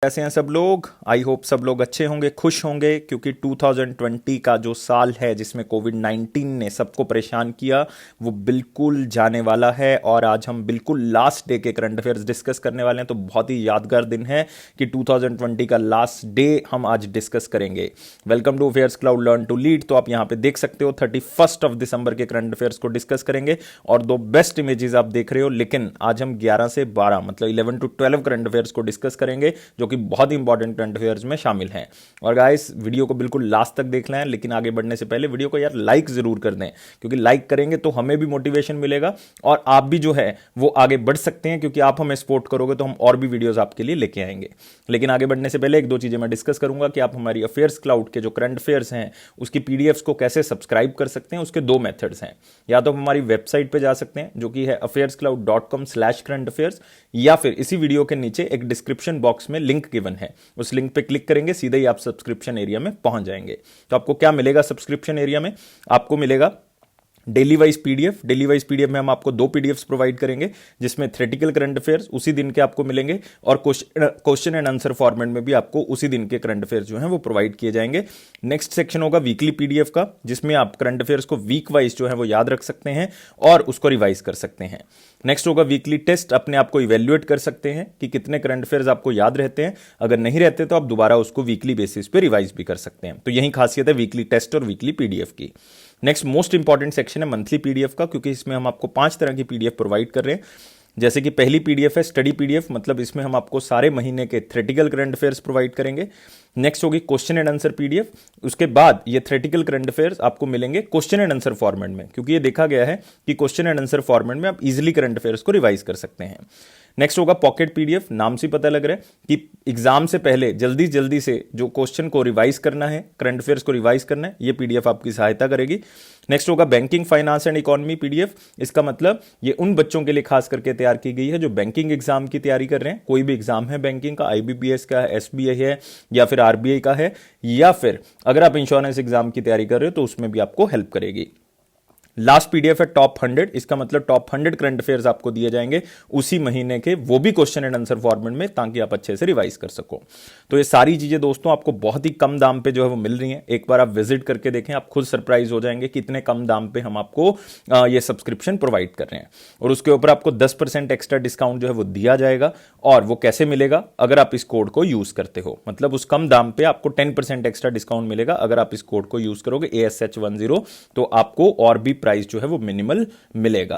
कैसे हैं सब लोग। आई होप सब लोग अच्छे होंगे, खुश होंगे, क्योंकि 2020 का जो साल है जिसमें कोविड 19 ने सबको परेशान किया वो बिल्कुल जाने वाला है। और आज हम बिल्कुल लास्ट डे के करंट अफेयर्स डिस्कस करने वाले हैं। तो बहुत ही यादगार दिन है कि 2020 का लास्ट डे हम आज डिस्कस करेंगे। Welcome to Affairs Cloud learn to lead. तो आप यहाँ पे देख सकते हो 31 दिसंबर के करंट अफेयर्स को डिस्कस करेंगे और दो बेस्ट इमेजेस आप देख रहे हो। लेकिन आज हम 11 से 12 मतलब 11 to 12 करंट अफेयर्स को डिस्कस करेंगे जो कि बहुत इंपॉर्टेंट करंट अफेयर्स में शामिल हैं। और गाइस वीडियो को बिल्कुल लास्ट तक देखना है, लेकिन आगे बढ़ने से पहले वीडियो को यार लाइक जरूर कर दें, क्योंकि लाइक करेंगे तो हमें भी मोटिवेशन मिलेगा और आप भी जो है वो आगे बढ़ सकते हैं, क्योंकि आप हमें सपोर्ट करोगे तो हम और भी वीडियोस आपके लिए लेके आएंगे। लेकिन आगे बढ़ने से पहले एक दो चीजें मैं डिस्कस करूंगा कि आप हमारी अफेयर्स क्लाउड के जो करंट अफेयर्स हैं उसकी पीडीएफ्स को कैसे सब्सक्राइब कर सकते हैं। उसके दो मेथड्स हैं, या तो हमारी वेबसाइट पे जा सकते हैं जो कि है affairscloud.com/current affairs, या फिर इसी वीडियो के नीचे एक डिस्क्रिप्शन बॉक्स में लिंक गिवन है, उस लिंक पे क्लिक करेंगे सीधे ही आप सब्सक्रिप्शन एरिया में पहुंच जाएंगे। तो आपको क्या मिलेगा सब्सक्रिप्शन एरिया में? आपको मिलेगा daily wise PDF. Daily wise PDF में हम आपको दो पीडीएफ्स प्रोवाइड करेंगे, जिसमें थ्योरेटिकल करंट अफेयर्स उसी दिन के आपको मिलेंगे और क्वेश्चन एंड आंसर फॉर्मेट में भी आपको उसी दिन के करंट अफेयर्स जो हैं वो प्रोवाइड किए जाएंगे। नेक्स्ट सेक्शन होगा वीकली पीडीएफ का, जिसमें आप करंट अफेयर्स को वीक वाइज जो है वो याद रख सकते हैं और उसको रिवाइज कर सकते हैं। नेक्स्ट होगा वीकली टेस्ट, अपने आप को इवेल्युएट कर सकते हैं कि कितने करंट अफेयर्स आपको याद रहते हैं। अगर नहीं रहते तो आप दोबारा उसको वीकली बेसिस पे रिवाइज भी कर सकते हैं। तो यही खासियत है वीकली टेस्ट और वीकली पीडीएफ की। नेक्स्ट मोस्ट इंपॉर्टेंट सेक्शन है मंथली पीडीएफ का, क्योंकि इसमें हम आपको 5 तरह की पीडीएफ प्रोवाइड कर रहे हैं। जैसे कि पहली पीडीएफ है स्टडी पीडीएफ, मतलब इसमें हम आपको सारे महीने के थ्योरेटिकल करंट अफेयर्स प्रोवाइड करेंगे। नेक्स्ट होगी क्वेश्चन एंड आंसर पीडीएफ। उसके बाद ये थ्योरेटिकल करंट अफेयर्स आपको मिलेंगे क्वेश्चन एंड आंसर फॉर्मेट में, क्योंकि ये देखा गया है कि क्वेश्चन एंड आंसर फॉर्मेट में आप इजीली करंट अफेयर्स को रिवाइज कर सकते हैं। नेक्स्ट होगा पॉकेट पीडीएफ। नाम से पता लग रहा है कि एग्जाम से पहले जल्दी जल्दी से जो क्वेश्चन को रिवाइज करना है, करंट अफेयर्स को रिवाइज करना है, ये पीडीएफ आपकी सहायता करेगी। नेक्स्ट होगा banking, finance and economy PDF. इसका मतलब ये उन बच्चों के लिए खास करके तैयार की गई है जो बैंकिंग एग्जाम की तैयारी कर रहे हैं। कोई भी एग्जाम है बैंकिंग का, आईबीपीएस का है, एसबीआई है, या फिर आरबीआई का है, या फिर अगर आप इंश्योरेंस एग्जाम की तैयारी कर रहे हो तो उसमें भी आपको हेल्प करेगी। लास्ट पीडीएफ है टॉप 100। इसका मतलब टॉप 100 करंट अफेयर्स आपको दिए जाएंगे उसी महीने के, वो भी क्वेश्चन एंड आंसर फॉर्मेट में, ताकि आप अच्छे से रिवाइज कर सको। तो ये सारी चीजें दोस्तों आपको बहुत ही कम दाम पे जो है वो मिल रही हैं। एक बार आप विजिट करके देखें, आप खुद सरप्राइज हो जाएंगे कि इतने कम दाम पे हम आपको ये सब्सक्रिप्शन प्रोवाइड कर रहे हैं। और उसके ऊपर आपको 10% एक्स्ट्रा डिस्काउंट जो है वो दिया जाएगा। और वो कैसे मिलेगा? अगर आप इस कोड को यूज करते हो, मतलब उस कम दाम पे आपको 10% एक्स्ट्रा डिस्काउंट मिलेगा अगर आप इस कोड को यूज करोगे ASH10, तो आपको और भी प्राइस जो है वो मिनिमल मिलेगा।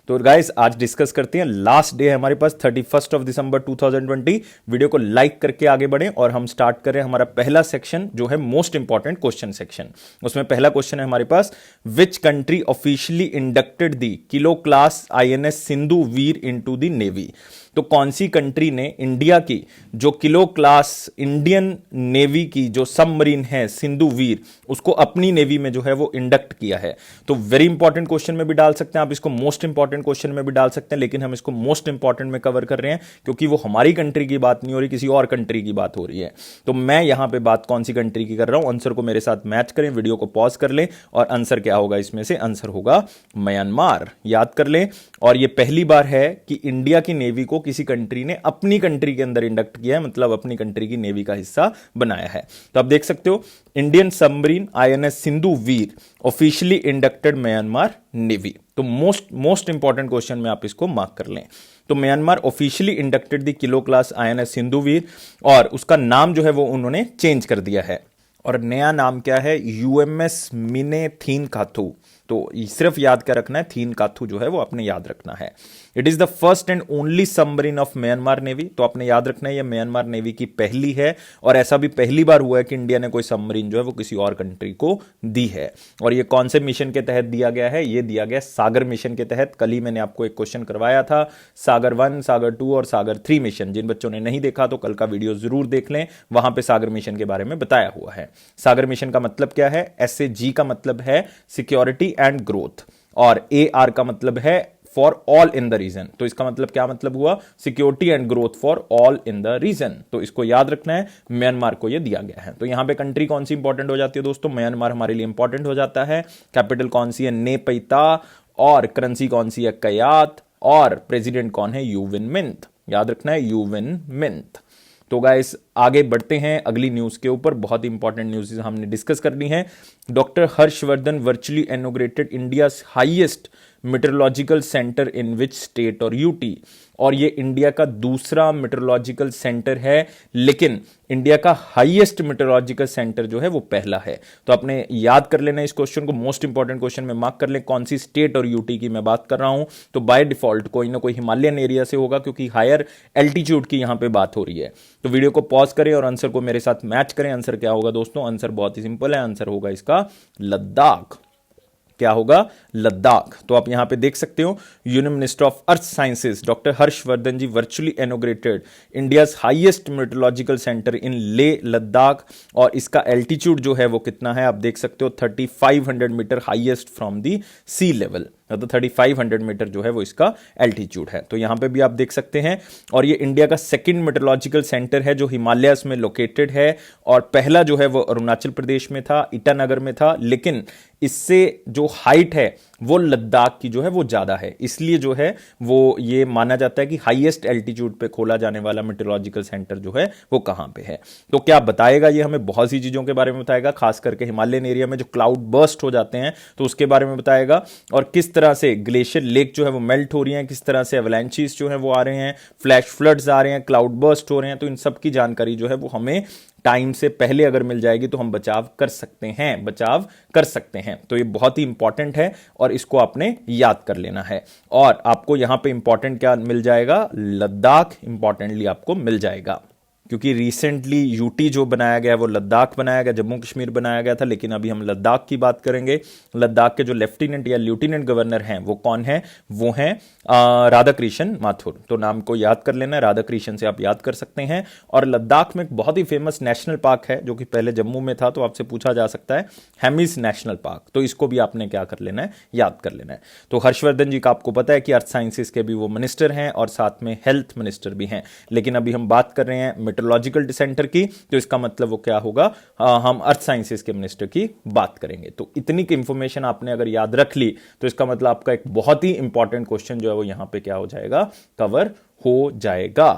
तो गाइस आज डिस्कस करते हैं, लास्ट डे है हमारे पास 31 दिसंबर 2020। वीडियो को लाइक करके आगे बढ़ें और हम स्टार्ट करें हमारा पहला सेक्शन जो है मोस्ट इंपॉर्टेंट क्वेश्चन सेक्शन। उसमें पहला क्वेश्चन है हमारे पास, which country officially inducted the kilo class INS Sindhu Vir into the navy. तो कौन सी कंट्री ने इंडिया की जो किलो क्लास इंडियन नेवी की जो सबमरीन है सिंधु वीर, उसको अपनी नेवी में जो है वो इंडक्ट किया है। तो वेरी इंपॉर्टेंट क्वेश्चन में भी डाल सकते हैं आप इसको, मोस्ट इंपॉर्टेंट क्वेश्चन में भी डाल सकते हैं, लेकिन हम इसको मोस्ट इंपॉर्टेंट में कवर कर रहे हैं क्योंकि वो हमारी कंट्री की बात नहीं हो रही, किसी और कंट्री की बात हो रही है। तो मैं यहां पे बात कौन सी कंट्री की कर रहा हूं, आंसर को मेरे साथ मैच करें, वीडियो को पॉज कर लें और आंसर क्या होगा इसमें से? आंसर होगा म्यांमार। याद कर लें। और ये पहली बार है कि इंडिया की नेवी को किसी कंट्री ने अपनी कंट्री के अंदर इंडक्ट किया है, मतलब अपनी कंट्री की नेवी का हिस्सा बनाया है। तो आप देख सकते हो, Indian submarine INS Sindhu Vir officially inducted Myanmar navy. तो मोस्ट इंपॉर्टेंट क्वेश्चन में आप इसको मार्क कर लें। तो Myanmar officially inducted the kilo class INS Sindhu Vir, और उसका नाम जो है वो उन्होंने चेंज कर दिया है। और नया नाम क्या है? UMS मिने थीन काथू। तो सिर्फ याद क्या रखना है, थीन काथू जो है वो आपने याद रखना है। It is the first and only submarine of Myanmar navy. तो आपने याद रखना है ये म्यांमार नेवी की पहली है, और ऐसा भी पहली बार हुआ है कि इंडिया ने कोई सबमरीन जो है वो किसी और कंट्री को दी है। और ये कौन से मिशन के तहत दिया गया है? ये दिया गया सागर मिशन के तहत। कल ही मैंने आपको एक क्वेश्चन करवाया था, सागर 1, सागर 2 और सागर 3 मिशन। जिन बच्चों ने नहीं देखा तो कल का वीडियो जरूर देख लें, वहां पे सागर मिशन के बारे में बताया हुआ है। सागर मिशन का मतलब क्या है? SAG का मतलब है सिक्योरिटी एंड ग्रोथ, और AR का मतलब है for all in the region. तो इसका मतलब क्या मतलब हुआ? Security and growth for all in the region. तो इसको याद रखना है, म्यांमार को ये दिया गया है। तो यहां पे कंट्री कौन सी इंपॉर्टेंट हो जाती है दोस्तों? म्यांमार हमारे लिए इंपॉर्टेंट हो जाता है। कैपिटल कौन सी है? नेपैता। और करेंसी कौन सी है? कयात। और प्रेसिडेंट कौन है? You Win Myint. याद रखना है, यू विन मिंट। तो गाइस आगे बढ़ते हैं अगली न्यूज के ऊपर। बहुत इंपॉर्टेंट न्यूज हमने डिस्कस करनी है। Doctor Harshvardhan virtually inaugurated India highest meteorological centre in which state और यूटी। और ये इंडिया का दूसरा मेट्रोलॉजिकल सेंटर है, लेकिन इंडिया का हाईएस्ट मेट्रोलॉजिकल सेंटर जो है वो पहला है। तो आपने याद कर लेना इस क्वेश्चन को, मोस्ट इंपॉर्टेंट क्वेश्चन में मार्क कर ले कौन सी स्टेट और यूटी की मैं बात कर रहा हूं। तो बाय डिफॉल्ट कोई ना कोई हिमालयन एरिया से होगा, क्योंकि हायर एल्टीट्यूड की यहां पे बात हो रही है। तो वीडियो को पॉज करें और आंसर को मेरे साथ मैच करें। आंसर क्या होगा दोस्तों? आंसर बहुत ही सिंपल है, आंसर होगा इसका लद्दाख। क्या होगा? लद्दाख। तो आप यहां पे देख सकते हो, union minister of earth sciences doctor Harshvardhan ji virtually inaugurated India's highest meteorological centre in Leh Ladakh. और इसका एल्टीट्यूड जो है वो कितना है आप देख सकते हो, 3500 metre highest from the sea level. तो 3500 मीटर जो है वो इसका एल्टीट्यूड है। तो यहां पे भी आप देख सकते हैं। और ये इंडिया का सेकंड मेट्रोलॉजिकल सेंटर है जो हिमालयस में लोकेटेड है। और पहला जो है वो अरुणाचल प्रदेश में था, ईटानगर में था, लेकिन इससे जो हाइट है वो लद्दाख की जो है वो ज्यादा है, इसलिए जो है वो ये माना जाता है कि हाईएस्ट एल्टीट्यूड पे खोला जाने वाला मेट्रोलॉजिकल सेंटर जो है वो कहां पे है। तो क्या बताएगा ये? हमें बहुत सी चीजों के बारे में बताएगा, खास करके हिमालयन एरिया में जो क्लाउड बर्स्ट हो जाते हैं तो उसके बारे में बताएगा, और किस तरह से ग्लेशियर लेक जो है वो मेल्ट हो रही है, किस तरह से एवलांचेस जो है वो आ रहे हैं, फ्लैश फ्लड्स आ रहे हैं, क्लाउड बर्स्ट हो रहे हैं। तो इन सब की जानकारी जो है वो हमें टाइम से पहले अगर मिल जाएगी तो हम बचाव कर सकते हैं। तो ये बहुत ही इंपॉर्टेंट है और इसको आपने याद कर लेना है। और आपको यहां पे इंपॉर्टेंट क्या मिल जाएगा? लद्दाख इंपॉर्टेंटली आपको मिल जाएगा, क्योंकि रिसेंटली यूटी जो बनाया गया वो लद्दाख बनाया गया, जम्मू कश्मीर बनाया गया था, लेकिन अभी हम लद्दाख की बात करेंगे। लद्दाख के जो लेफ्टिनेंट या लेफ्टिनेंट गवर्नर हैं वो कौन है? वो हैं राधाकृष्ण माथुर। तो नाम को याद कर लेना, राधाकृष्ण से आप याद कर सकते हैं। और लद्दाख में एक बहुत ही फेमस नेशनल पार्क है जो कि पहले जम्मू में था, तो आपसे पूछा जा सकता है हेमिस नेशनल पार्क। तो इसको भी आपने क्या कर लेना है? याद कर लेना है। तो हर्षवर्धन जी का आपको पता है कि अर्थ साइंसेस के भी वो मिनिस्टर हैं और साथ में हेल्थ मिनिस्टर भी हैं, लेकिन अभी हम बात कर रहे हैं मेट्रोलॉजिकल सेंटर की, तो इसका मतलब वो क्या होगा? हम अर्थ साइंसेस के मिनिस्टर की बात करेंगे। तो इतनी की इंफॉर्मेशन आपने अगर याद रख ली तो इसका मतलब आपका एक बहुत ही इंपॉर्टेंट क्वेश्चन जो है वो यहां पे क्या हो जाएगा? कवर हो जाएगा।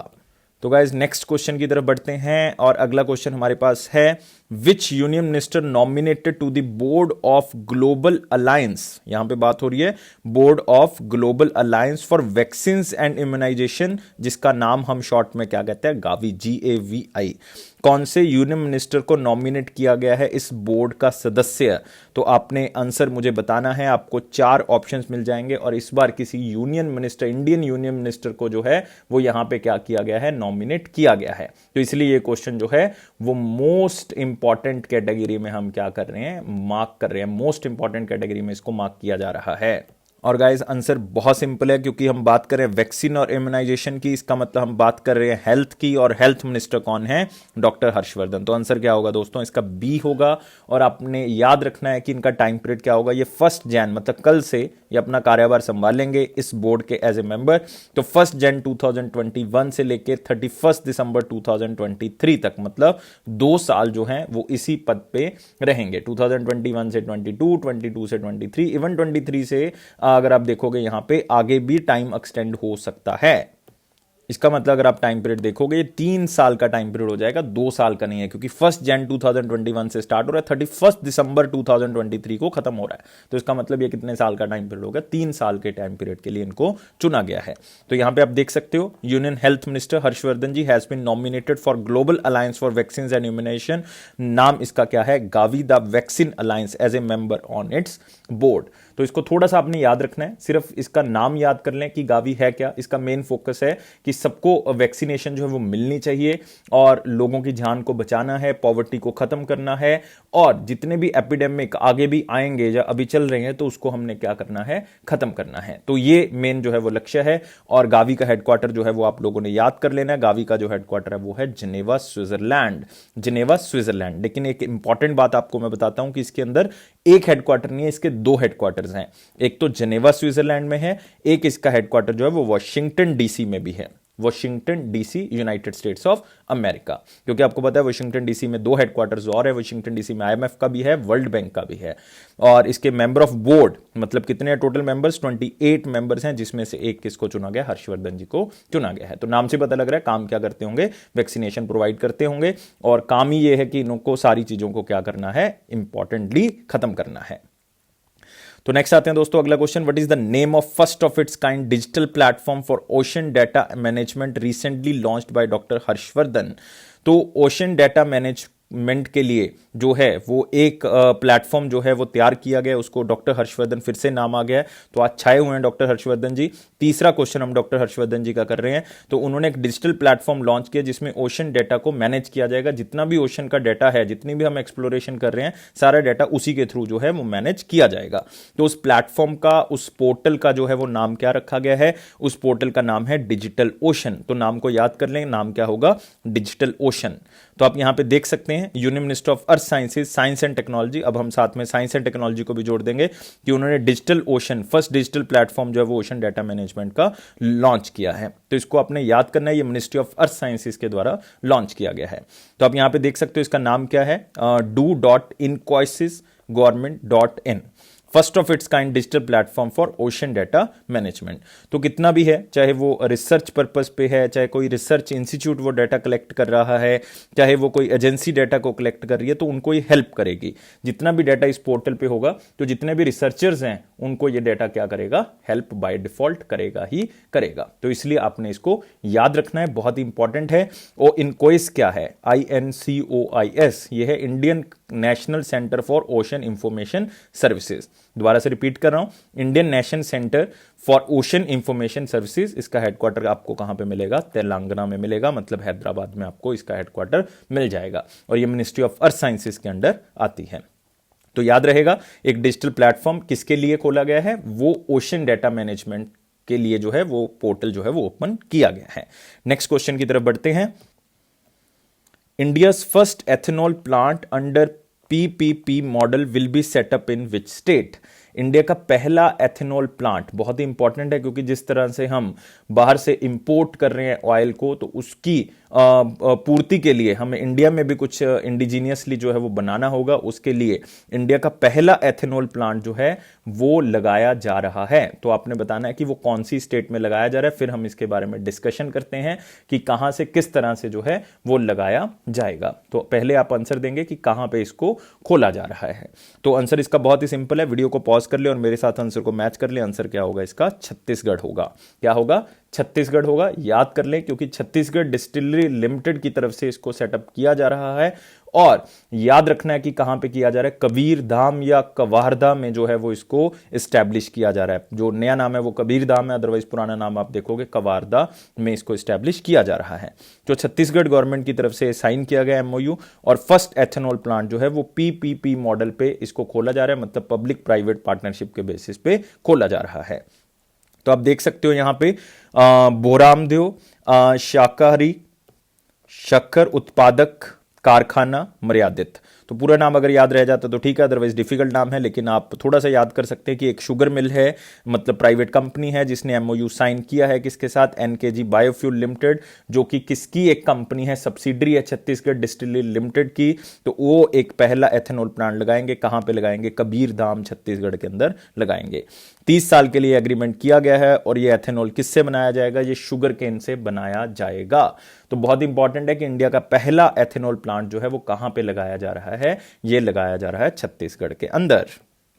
तो गाइज नेक्स्ट क्वेश्चन की तरफ बढ़ते हैं और अगला क्वेश्चन हमारे पास है, which union minister nominated to the board of global alliance. यहां पे बात हो रही है board of global alliance for vaccine and immunisation, जिसका नाम हम शॉर्ट में क्या कहते हैं? Gavi, GAVI। कौन से यूनियन मिनिस्टर को नॉमिनेट किया गया है इस बोर्ड का सदस्य? तो आपने आंसर मुझे बताना है। आपको 4 ऑप्शंस मिल जाएंगे और इस बार किसी union minister, Indian union minister को जो है वो यहां पे क्या किया गया है? नॉमिनेट किया गया है। तो इसलिए ये क्वेश्चन जो है वो मोस्ट इंपॉर्टेंट कैटेगरी में हम क्या कर रहे हैं? मार्क कर रहे हैं। मोस्ट इंपॉर्टेंट कैटेगरी में इसको मार्क किया जा रहा है। और गाइस आंसर बहुत सिंपल है, क्योंकि हम बात कर रहे हैं वैक्सीन और इम्यूनाइजेशन की, इसका मतलब हम बात कर रहे हैं हेल्थ की, और हेल्थ मिनिस्टर कौन है? डॉक्टर हर्षवर्धन। तो आंसर क्या होगा दोस्तों? इसका बी होगा। और आपने याद रखना है कि इनका टाइम पीरियड क्या होगा। ये 1 जनवरी मतलब कल से ये अपना कार्यभार संभालेंगे इस बोर्ड के एज ए मेंबर। तो 1 जनवरी 2021 से लेकर 31 दिसंबर 2023 तक, मतलब 2 साल जो हैं वो इसी पद पे रहेंगे। 2021 से 22, 22 से 23, इवन 23 से अगर आप देखोगे यहां पे आगे भी टाइम एक्सटेंड हो सकता है। इसका मतलब अगर आप टाइम पीरियड देखोगे ये 3 साल का टाइम पीरियड हो जाएगा, 2 साल का नहीं है, क्योंकि 1 जनवरी 2021 से स्टार्ट हो रहा है, 31 दिसंबर 2023 को खत्म हो रहा है। तो इसका मतलब ये कितने साल का टाइम पीरियड होगा? 3 साल के टाइम पीरियड के लिए इनको चुना गया है। तो यहां पे आप देख सकते हो, union health minister Harshvardhan ji has been nominated for global alliance for vaccine and immunisation. नाम इसका क्या है? Gavi the vaccine alliance as a member on its board. तो इसको थोड़ा सा आपने याद रखना है, सिर्फ इसका नाम याद कर लें कि गावी है क्या। इसका मेन फोकस है कि सबको वैक्सीनेशन जो है वो मिलनी चाहिए और लोगों की जान को बचाना है, पॉवर्टी को खत्म करना है, और जितने भी एपिडेमिक आगे भी आएंगे या अभी चल रहे हैं तो उसको हमने क्या करना है? खत्म करना है। तो ये मेन जो है वो लक्ष्य है। और गावी का हेडक्वार्टर जो है वो आप लोगों ने याद कर लेना है। गावी का जो हेडक्वार्टर है वो है जिनेवा, स्विट्जरलैंड। Geneva, Switzerland. लेकिन एक इंपॉर्टेंट बात आपको मैं बताता हूं कि इसके अंदर एक हेडक्वार्टर नहीं है, इसके 2 हेडक्वार्टर्स हैं। एक तो जिनेवा स्विट्जरलैंड में है, एक इसका हेडक्वार्टर जो है वो वाशिंगटन डीसी में भी है। Washington DC, United states of America. क्योंकि आपको पता है वाशिंगटन डीसी में 2 हेडक्वार्टर्स और है, वाशिंगटन डीसी में आईएमएफ का भी है, वर्ल्ड बैंक का भी है। और इसके मेंबर ऑफ बोर्ड मतलब कितने टोटल मेंबर्स, 28 मेंबर्स हैं, जिसमें से एक किसको चुना गया, हर्षवर्धन जी को चुना गया है। तो नाम से पता लग रहा है काम क्या करते होंगे, वैक्सीनेशन प्रोवाइड करते होंगे, और काम ही ये है कि इनको सारी चीजों को क्या करना है, इंपॉर्टेंटली खत्म करना है। तो नेक्स्ट आते हैं दोस्तों अगला question, what is the name of first of its kind digital platform for ocean data management recently launched by doctor Harshvardhan. तो ओशन डाटा मैनेजमेंट के लिए जो है वो एक प्लेटफॉर्म जो है वो तैयार किया गया, उसको डॉक्टर हर्षवर्धन, फिर से नाम आ गया है, तो आज छाए हुए हैं डॉक्टर हर्षवर्धन जी। तीसरा क्वेश्चन हम डॉक्टर हर्षवर्धन जी का कर रहे हैं। तो उन्होंने एक डिजिटल प्लेटफॉर्म लॉन्च किया जिसमें ओशन डाटा को मैनेज किया जाएगा, जितना भी ओशन का डाटा है, जितनी भी हम एक्सप्लोरेशन कर रहे हैं, सारा डाटा उसी के थ्रू जो है वो मैनेज किया जाएगा। तो उस प्लेटफॉर्म का, उस पोर्टल का जो है वो नाम क्या रखा गया है, उस पोर्टल का नाम है डिजिटल ओशन। तो नाम को याद कर लें, नाम क्या होगा, डिजिटल ओशन। तो आप यहां पे देख सकते हैं union minister of earth sciences, science and technology, अब हम साथ में साइंस एंड टेक्नोलॉजी को भी जोड़ देंगे कि उन्होंने digital ocean, first digital platform जो है वो ओशन डाटा मैनेजमेंट का लॉन्च किया है। तो इसको आपने याद करना है, ये मिनिस्ट्री ऑफ अर्थ साइंसेज के द्वारा लॉन्च किया गया है। तो आप यहां पे देख सकते हो इसका नाम क्या है, do.incoisysgovernment.in, first of its kind digital platform for ocean data management. तो कितना भी है, चाहे वो रिसर्च पर्पस पे है, चाहे कोई रिसर्च इंस्टीट्यूट वो डाटा कलेक्ट कर रहा है, चाहे वो कोई एजेंसी डाटा को कलेक्ट कर रही है, तो उनको ये हेल्प करेगी। जितना भी डाटा इस पोर्टल पे होगा, तो जितने भी रिसर्चर्स हैं उनको ये डाटा क्या करेगा, हेल्प बाय डिफॉल्ट करेगा ही करेगा। तो इसलिए आपने इसको याद रखना है, बहुत ही इंपॉर्टेंट है। और इनकोइस क्या है, INCOIS, ये है Indian national centre for ocean information services. दोबारा से रिपीट कर रहा हूं, Indian national centre for ocean information services. इसका हेडक्वार्टर आपको कहां पे मिलेगा, तेलंगाना में मिलेगा, मतलब हैदराबाद में आपको इसका हेडक्वार्टर मिल जाएगा। और ये मिनिस्ट्री ऑफ अर्थ साइंसेज के अंडर आती है। तो याद रहेगा, एक डिजिटल प्लेटफॉर्म किसके लिए खोला गया है, वो ओशन डाटा मैनेजमेंट के लिए जो है वो पोर्टल जो है वो ओपन किया गया है। नेक्स्ट क्वेश्चन की तरफ बढ़ते हैं। India's first ethanol plant under PPP model will be set up in which state. India का पहला एथेनॉल प्लांट बहुत ही इंपॉर्टेंट है, क्योंकि जिस तरह से हम बाहर से इंपोर्ट कर रहे हैं ऑयल को, तो उसकी पूर्ति के लिए हमें इंडिया में भी कुछ इंडिजीनियसली जो है वो बनाना होगा। उसके लिए इंडिया का पहला एथेनॉल प्लांट जो है वो लगाया जा रहा है। तो आपने बताना है कि वो कौन सी स्टेट में लगाया जा रहा है, फिर हम इसके बारे में डिस्कशन करते हैं कि कहां से किस तरह से जो है वो लगाया जाएगा। तो पहले आप आंसर देंगे कि कहां पे इसको खोला जा रहा है। तो आंसर इसका बहुत ही सिंपल है, वीडियो को पॉज कर ले और मेरे साथ आंसर को मैच कर ले। आंसर क्या होगा इसका, छत्तीसगढ़ होगा। क्या होगा, छत्तीसगढ़ होगा। याद कर ले, क्योंकि छत्तीसगढ़ डिस्टिलरी लिमिटेड की तरफ से इसको सेटअप किया जा रहा है। और याद रखना है कि कहां पे किया जा रहा है, कबीर धाम या कवारदा में जो है वो इसको एस्टैब्लिश किया जा रहा है। जो नया नाम है वो कबीर धाम है, अदरवाइज पुराना नाम आप देखोगे कवारदा में इसको एस्टैब्लिश किया जा रहा है। जो छत्तीसगढ़ गवर्नमेंट की तरफ से साइन किया गया MOU, और फर्स्ट एथेनॉल प्लांट जो है वो PPP मॉडल पे इसको खोला जा रहा है, मतलब पब्लिक प्राइवेट पार्टनरशिप के बेसिस पे खोला जा रहा है। तो आप देख सकते हो यहां पे बोरामदेव शाकाहारी शक्कर उत्पादक कारखाना मर्यादित। तो पूरा नाम अगर याद रह जाता तो ठीक है, अदरवाइज डिफिकल्ट नाम है, लेकिन आप थोड़ा सा याद कर सकते हैं कि एक शुगर मिल है, मतलब प्राइवेट कंपनी है जिसने MOU साइन किया है किसके साथ, NKG बायोफ्यूल लिमिटेड, जो कि किसकी एक कंपनी है, सब्सिडरी है छत्तीसगढ़ डिस्टिलरी लिमिटेड की। तो वो एक पहला एथेनॉल प्लांट लगाएंगे, कहां पे लगाएंगे, कबीर धाम छत्तीसगढ़ के अंदर लगाएंगे। 30 साल के लिए एग्रीमेंट किया गया है। और ये एथेनॉल किससे बनाया जाएगा, ये शुगर केन से बनाया जाएगा। तो बहुत इंपॉर्टेंट है कि इंडिया का पहला एथेनॉल प्लांट जो है वो कहां पे लगाया जा रहा है, ये लगाया जा रहा है छत्तीसगढ़ के अंदर।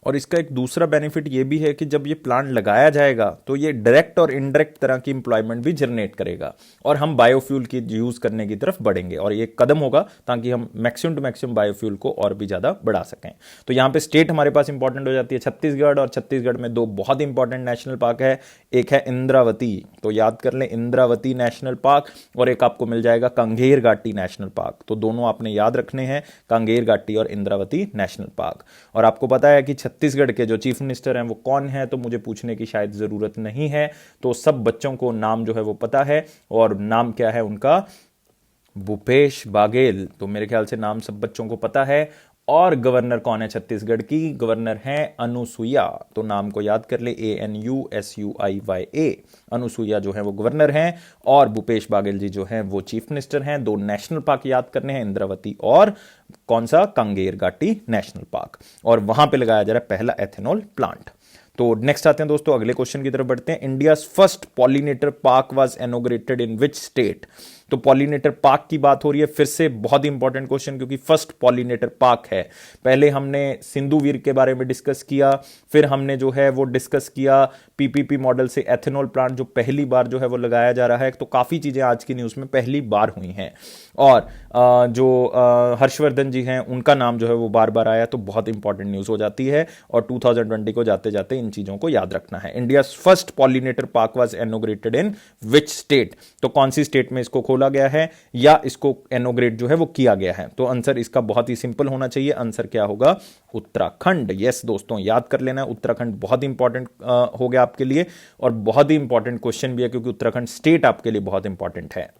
और इसका एक दूसरा बेनिफिट ये भी है कि जब ये प्लांट लगाया जाएगा तो ये डायरेक्ट और इनडायरेक्ट तरह की इंप्लॉयमेंट भी जनरेट करेगा, और हम बायोफ्यूल की यूज करने की तरफ बढ़ेंगे। और ये कदम होगा ताकि हम मैक्सिमम टू मैक्सिमम बायोफ्यूल को और भी ज्यादा बढ़ा सकें। तो यहां पे स्टेट हमारे पास इंपॉर्टेंट हो जाती है छत्तीसगढ़, और छत्तीसगढ़ में 2 बहुत इंपॉर्टेंट नेशनल पार्क है। एक है इंद्रावती, तो याद कर लें इंद्रावती नेशनल पार्क, और एक आपको मिल जाएगा कांगेर घाटी नेशनल पार्क। तो दोनों आपने याद रखने हैं, कांगेर घाटी और इंद्रावती नेशनल पार्क। और आपको पता है कि छत्तीसगढ़ के जो चीफ मिनिस्टर हैं वो कौन है, तो मुझे पूछने की शायद जरूरत नहीं है। तो सब बच्चों को नाम जो है वो पता है, और नाम क्या है उनका, भूपेश बाघेल। तो मेरे ख्याल से नाम सब बच्चों को पता है। और गवर्नर कौन है छत्तीसगढ़ की? गवर्नर है अनुसुईया। तो नाम को याद कर ले, ANUSUIYA। अनुसुईया जो है वो गवर्नर हैं और भूपेश बागेल जी जो हैं वो चीफ मिनिस्टर हैं। दो नेशनल पार्क याद करने हैं, इंद्रावती और कौन सा, कांगेर घाटी नेशनल पार्क, और वहां पे लगाया जा रहा है पहला एथेनॉल प्लांट। तो नेक्स्ट आते हैं दोस्तों, अगले क्वेश्चन की तरफ बढ़ते हैं। India first pollinator park was inaugurated in which state? तो पॉलिनेटर पार्क की बात हो रही है, फिर से बहुत ही इंपॉर्टेंट क्वेश्चन, क्योंकि फर्स्ट पॉलिनेटर पार्क है। पहले हमने सिंधु वीर के बारे में डिस्कस किया, फिर हमने जो है वो डिस्कस किया पीपीपी मॉडल से एथेनॉल प्लांट जो पहली बार जो है वो लगाया जा रहा है। तो काफी चीजें आज की न्यूज में पहली बार हुई हैं, और जो हर्षवर्धन जी हैं उनका नाम जो है वो बार बार आया, तो बहुत इंपॉर्टेंट न्यूज हो जाती है। और 2020 को जाते जाते इन चीजों को याद रखना है। India first pollinator park was inaugurated in which state? तो कौन सी स्टेट में इसको खोला गया है या इसको इनॉग्रेट जो है वो किया गया है? तो आंसर इसका बहुत ही सिंपल होना चाहिए। आंसर क्या होगा? उत्तराखंड। यस दोस्तों, याद कर लेना, उत्तराखंड बहुत इंपॉर्टेंट हो गया आपके लिए, और बहुत ही इंपॉर्टेंट क्वेश्चन भी है, क्योंकि उत्तराखंड स्टेट आपके लिए बहुत इंपॉर्टेंट है।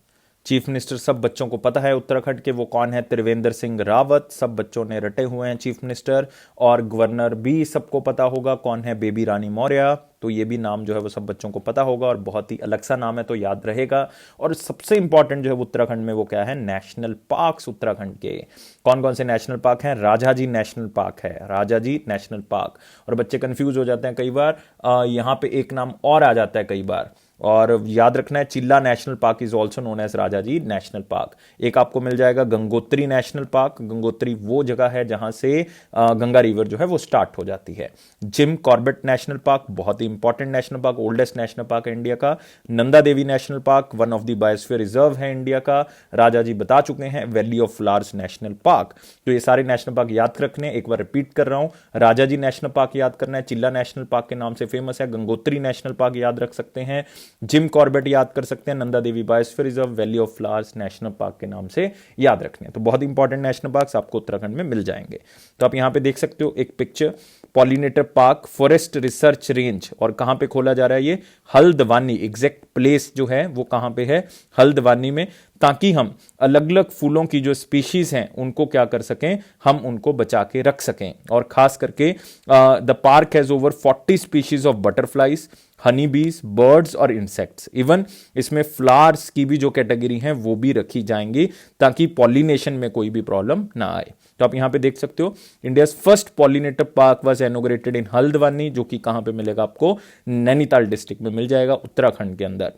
चीफ मिनिस्टर सब बच्चों को पता है उत्तराखंड के, वो कौन है? त्रिवेंद्र सिंह रावत। सब बच्चों ने रटे हुए हैं चीफ मिनिस्टर। और गवर्नर भी सबको पता होगा, कौन है? बेबी रानी मौर्य। तो ये भी नाम जो है वो सब बच्चों को पता होगा, और बहुत ही अलग सा नाम है, तो याद रहेगा। और सबसे इंपॉर्टेंट जो है उत्तराखंड में वो क्या है? नेशनल पार्क्स उत्तराखंड के। कौन कौन से नेशनल पार्क हैं? राजाजी नेशनल पार्क है, राजाजी नेशनल पार्क। और बच्चे कंफ्यूज हो जाते हैं कई बार, यहां पे एक नाम और आ जाता है कई बार, और याद रखना है Chilla national park is also known as Rajaji national park. एक आपको मिल जाएगा गंगोत्री नेशनल पार्क। गंगोत्री वो जगह है जहां से गंगा रिवर जो है वो स्टार्ट हो जाती है। जिम कॉर्बेट नेशनल पार्क, बहुत ही important national park, oldest national park है इंडिया का। Nanda Devi national park one of the biosphere reserve है इंडिया का। राजाजी बता चुके हैं। Valley of flowers national park. तो ये सारे नेशनल पार्क याद रखने, एक बार रिपीट कर रहा हूं। राजाजी नेशनल पार्क याद करना है, चिल्ला नेशनल पार्क के नाम से फेमस है। गंगोत्री नेशनल पार्क याद रख सकते हैं, जिम कॉर्बेट याद कर सकते हैं, Nanda Devi biosphere reserve, valley of flowers national park के नाम से याद रखने हैं। तो बहुत इंपॉर्टेंट नेशनल पार्क्स आपको उत्तराखंड में मिल जाएंगे। तो आप यहां पे देख सकते हो एक picture, pollinator park forest research range, और कहां पे खोला जा रहा है ये? हल्द्वानी। एग्जैक्ट प्लेस जो है वो कहां पे है? हल्द्वानी में, ताकि हम अलग अलग फूलों की जो स्पीशीज हैं उनको क्या कर सकें, हम उनको बचा के रख सकें। और खास करके the park has over 40 species of butterflies, Honey बीज, बर्ड्स और इंसेक्ट्स। इवन इसमें फ्लावर्स की भी जो कैटेगरी है वो भी रखी जाएंगी, ताकि पॉलिनेशन में कोई भी प्रॉब्लम ना आए। तो आप यहां पे देख सकते हो, India first pollinator park was inaugurated इन हल्द्वानी, जो कि कहां पे मिलेगा आपको? नैनीताल डिस्ट्रिक्ट में मिल जाएगा, उत्तराखंड के अंदर।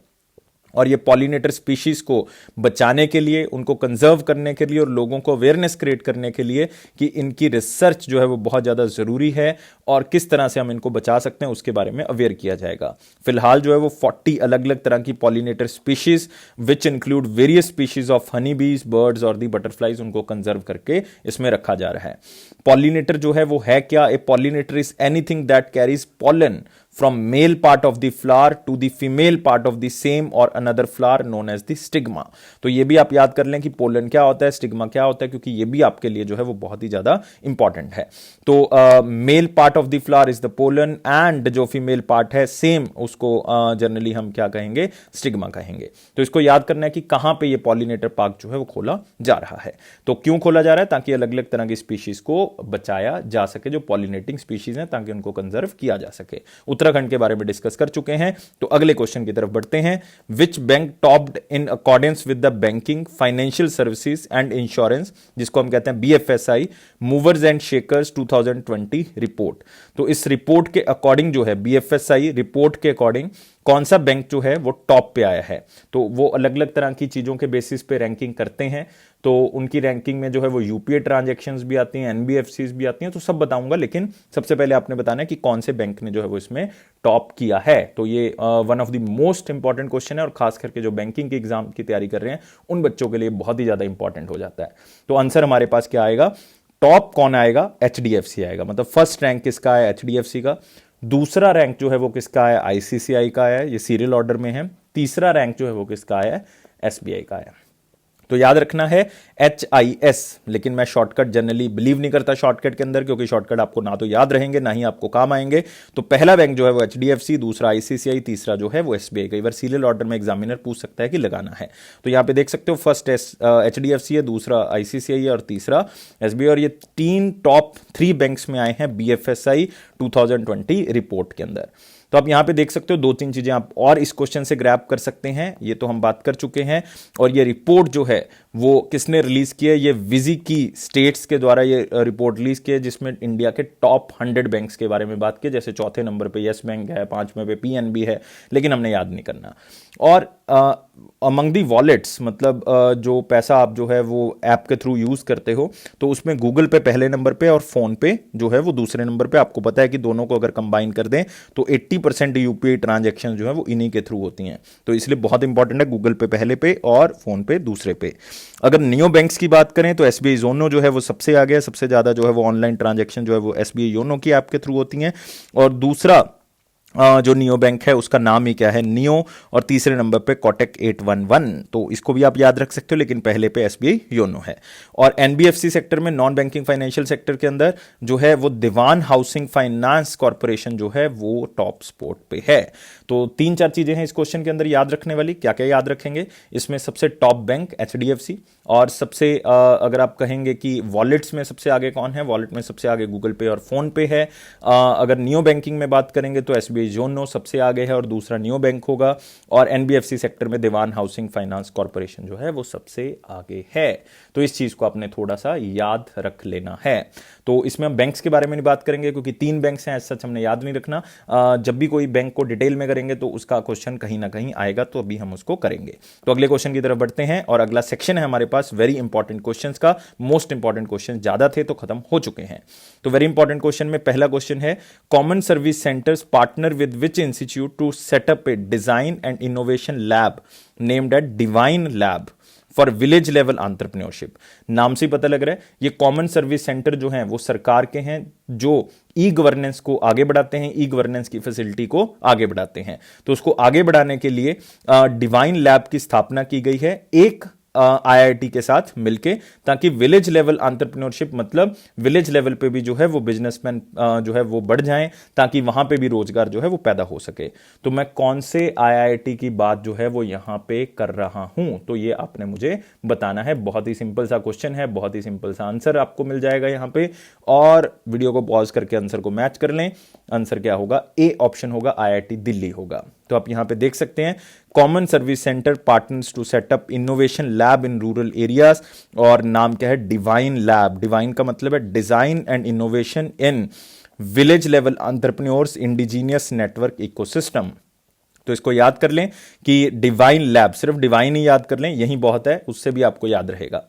और ये पॉलिनेटर स्पीशीज को बचाने के लिए, उनको कंजर्व करने के लिए, और लोगों को अवेयरनेस क्रिएट करने के लिए कि इनकी रिसर्च जो है वो बहुत ज़्यादा ज़रूरी है, और किस तरह से हम इनको बचा सकते हैं उसके बारे में अवेयर किया जाएगा। फिलहाल जो है वो 40 अलग अलग तरह की pollinator species which include various species of honey बीज, बर्ड्स और दी बटरफ्लाइज, उनको कंजर्व करके इसमें रखा जा रहा है। पॉलिनेटर जो है वो है क्या? A pollinator is anything that carries pollen from male part of the flower to the female part of the same or another flower known as the stigma। तो ये भी आप याद कर लें कि पोलन क्या होता है, स्टिग्मा क्या होता है, क्योंकि ये भी आपके लिए जो है वो बहुत ही ज्यादा इंपॉर्टेंट है। तो male part of the flower is the pollen, and जो फीमेल पार्ट है सेम, उसको जनरली हम क्या कहेंगे? स्टिग्मा कहेंगे। तो इसको याद करना है कि कहां पे ये पॉलिनेटर पार्क जो है वो खोला जा रहा है। तो क्यों खोला जा रहा है? ताकि अलग अलग तरह की स्पीशीज को बचाया जा सके, जो पॉलिनेटिंग स्पीशीज हैं, ताकि उनको कंजर्व किया जा सके। उत्तराखंड के बारे में डिस्कस कर चुके हैं। तो अगले क्वेश्चन की तरफ बढ़ते हैं। Which bank topped in accordance with the banking, financial services and insurance, जिसको हम कहते हैं BFSI, movers and shakers 2020 report. तो इस रिपोर्ट के अकॉर्डिंग जो है, BFSI रिपोर्ट के अकॉर्डिंग कौन सा बैंक जो है वो टॉप पे आया है? तो वो अलग अलग तरह की चीजों के बेसिस पे रैंकिंग करते हैं। तो उनकी रैंकिंग में जो है वो यूपीए ट्रांजैक्शंस भी आती हैं, एनबीएफसीज भी आती हैं, तो सब बताऊंगा, लेकिन सबसे पहले आपने बताना है कि कौन से बैंक ने जो है वो इसमें टॉप किया है। तो ये one of the most important question है, और खास करके जो बैंकिंग के एग्जाम की तैयारी कर रहे हैं उन बच्चों के लिए बहुत ही ज्यादा इंपॉर्टेंट हो जाता है। तो आंसर हमारे पास क्या आएगा? टॉप कौन आएगा? HDFC आएगा। मतलब फर्स्ट रैंक किसका है? HDFC का। दूसरा रैंक जो है वो किसका है? ICICI का है, ये सीरियल ऑर्डर में है। तीसरा रैंक जो है वो किसका है? SBI का है। तो याद रखना है HIS, लेकिन मैं शॉर्टकट जनरली बिलीव नहीं करता शॉर्टकट के अंदर, क्योंकि शॉर्टकट आपको ना तो याद रहेंगे ना ही आपको काम आएंगे। तो पहला बैंक जो है वो HDFC, दूसरा ICICI, तीसरा जो है वो SBI। कई बार सीरियल ऑर्डर में एग्जामिनर पूछ सकता है कि लगाना है। तो यहां पे देख सकते हो फर्स्ट HDFC है, दूसरा ICICI है और तीसरा SBI। और ये तीन टॉप 3 बैंक्स में आए हैं BFSI 2020 रिपोर्ट के अंदर। तो आप यहां पे देख सकते हो 2-3 चीजें आप और इस क्वेश्चन से ग्रैब कर सकते हैं, ये तो हम बात कर चुके हैं। और ये रिपोर्ट जो है वो किसने रिलीज की है, ये विजी की स्टेट्स के द्वारा ये रिपोर्ट रिलीज की है, जिसमें इंडिया के टॉप 100 बैंक्स के बारे में बात की। जैसे चौथे नंबर पे यस बैंक है, 5वें पे PNB है, लेकिन हमने याद नहीं करना। और अमंग दी वॉलेट्स, मतलब जो पैसा आप जो है वो ऐप के थ्रू यूज करते हो, तो उसमें गूगल पे पहले नंबर पे और फोन पे जो है वो दूसरे नंबर पे। आपको पता है कि दोनों को अगर कंबाइन कर दें तो 80% UPI ट्रांजैक्शन जो है वो इन्हीं के थ्रू होती हैं। तो इसलिए बहुत इंपॉर्टेंट है, गूगल पे पहले पे और फोन पे दूसरे पे। अगर नियो बैंक्स की बात करें तो SBI योनो जो है वो सबसे आगे है, सबसे ज्यादा जो है वो ऑनलाइन ट्रांजैक्शन जो है वो SBI योनो की ऐप के थ्रू होती हैं। और दूसरा जो नियो बैंक है उसका नाम ही क्या है, नियो। और तीसरे नंबर पे कोटक 811, तो इसको भी आप याद रख सकते हो, लेकिन पहले पे SBI योनो है। और NBFC सेक्टर में, नॉन बैंकिंग फाइनेंशियल सेक्टर के अंदर जो है वो दीवान हाउसिंग फाइनेंस कॉर्पोरेशन जो है वो टॉप स्पॉट पे है। तो 3-4 चीजें हैं इस क्वेश्चन के अंदर याद रखने वाली। क्या क्या याद रखेंगे इसमें? सबसे टॉप बैंक HDFC, और सबसे अगर आप कहेंगे कि वॉलेट्स में सबसे आगे कौन है, वॉलेट में सबसे आगे गूगल पे और फोन पे है। अगर नियो बैंकिंग में बात करेंगे तो SBI योनो सबसे आगे है और दूसरा नियो बैंक होगा। और NBFC सेक्टर में दीवान हाउसिंग फाइनेंस कॉर्पोरेशन जो है वो सबसे आगे है। तो इस चीज को आपने थोड़ा सा याद रख लेना है। तो इसमें हम बैंक्स के बारे में नहीं बात करेंगे क्योंकि 3 बैंक्स हैं, सच हमने याद नहीं रखना। जब भी कोई बैंक को डिटेल में करेंगे तो उसका क्वेश्चन कहीं ना कहीं आएगा, तो अभी हम उसको करेंगे। तो अगले क्वेश्चन की तरफ बढ़ते हैं और अगला सेक्शन है हमारे पास वेरी इंपॉर्टेंट क्वेश्चंस का। मोस्ट इंपॉर्टेंट क्वेश्चन ज्यादा थे तो खत्म हो चुके हैं। तो वेरी इंपॉर्टेंट क्वेश्चन में पहला क्वेश्चन है, common service centres partner with which institute to set up a design and innovation lab named at divine lab for village level entrepreneurship. नाम से ही पता लग रहा है ये कॉमन सर्विस सेंटर जो हैं वो सरकार के हैं, जो ई गवर्नेंस को आगे बढ़ाते हैं, ई गवर्नेंस की फैसिलिटी को आगे बढ़ाते हैं। तो उसको आगे बढ़ाने के लिए डिवाइन लैब की स्थापना की गई है एक IIT के साथ मिलके, ताकि विलेज लेवल एंटरप्रेन्योरशिप, मतलब विलेज लेवल पे भी जो है वो बिजनेसमैन जो है वो बढ़ जाएं, ताकि वहां पे भी रोजगार जो है वो पैदा हो सके। तो मैं कौन से IIT की बात जो है वो यहां पे कर रहा हूं, तो ये आपने मुझे बताना है। बहुत ही सिंपल सा क्वेश्चन है, बहुत ही सिंपल सा आंसर आपको मिल जाएगा यहां पे। और वीडियो को पॉज करके आंसर को मैच कर लें। आंसर क्या होगा? A ऑप्शन होगा, IIT दिल्ली होगा। तो आप यहां पे देख सकते हैं, common service centre partners to set up innovation lab in rural areas, और नाम क्या है? Divine lab. डिवाइन का मतलब है design and innovation in village level entrepreneurs indigenous network ecosystem. तो इसको याद कर लें कि डिवाइन लैब, सिर्फ डिवाइन ही याद कर लें, यही बहुत है, उससे भी आपको याद रहेगा।